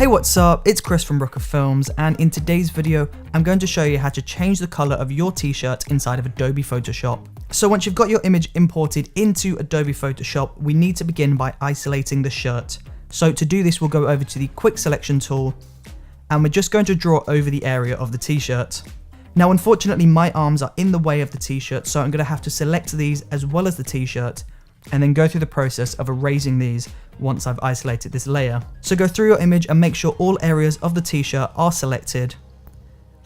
Hey, what's up? It's Chris from Brooker Films, and in today's video, I'm going to show you how to change the color of your t-shirt inside of Adobe Photoshop. So once you've got your image imported into Adobe Photoshop, we need to begin by isolating the shirt. So to do this, we'll go over to the quick selection tool, and we're just going to draw over the area of the t-shirt. Now, unfortunately, my arms are in the way of the t-shirt, so I'm going to have to select these as well as the t-shirt, and then go through the process of erasing these once I've isolated this layer. So go through your image and make sure all areas of the t-shirt are selected.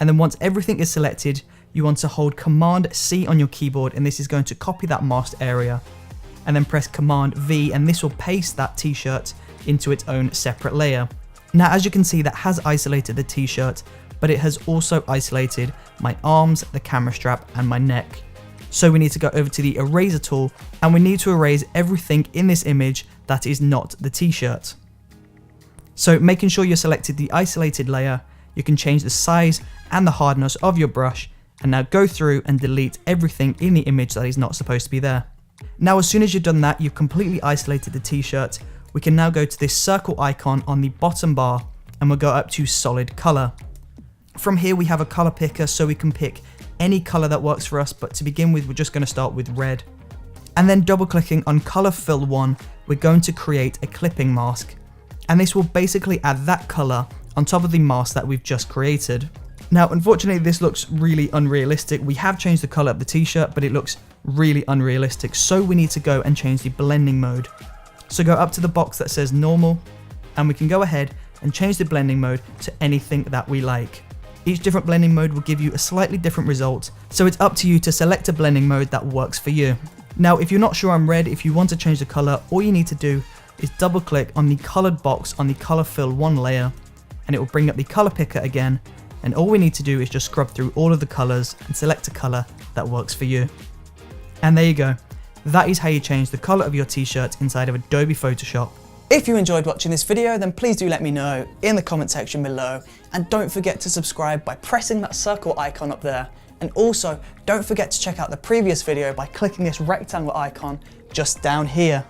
And then once everything is selected, you want to hold Command C on your keyboard, and this is going to copy that masked area. And then press Command V, and this will paste that t-shirt into its own separate layer. Now, as you can see, that has isolated the t-shirt, but it has also isolated my arms, the camera strap, and my neck. So we need to go over to the eraser tool, and we need to erase everything in this image that is not the t-shirt. So making sure you selected the isolated layer, you can change the size and the hardness of your brush, and now go through and delete everything in the image that is not supposed to be there. Now, as soon as you've done that, you've completely isolated the t-shirt. We can now go to this circle icon on the bottom bar, and we'll go up to solid color. From here, we have a color picker, so we can pick any color that works for us, but to begin with, we're just going to start with red. And then double clicking on color fill 1, we're going to create a clipping mask. And this will basically add that color on top of the mask that we've just created. Now, unfortunately, this looks really unrealistic. We have changed the color of the t-shirt, but it looks really unrealistic. So we need to go and change the blending mode. So go up to the box that says normal, and we can go ahead and change the blending mode to anything that we like. Each different blending mode will give you a slightly different result, so it's up to you to select a blending mode that works for you. Now, if you're not sure on red, if you want to change the color, all you need to do is double click on the colored box on the color fill 1 layer, and it will bring up the color picker again, and all we need to do is just scrub through all of the colors and select a color that works for you. And there you go. That is how you change the color of your t-shirt inside of Adobe Photoshop. If you enjoyed watching this video, then please do let me know in the comment section below, and don't forget to subscribe by pressing that circle icon up there, and also don't forget to check out the previous video by clicking this rectangle icon just down here.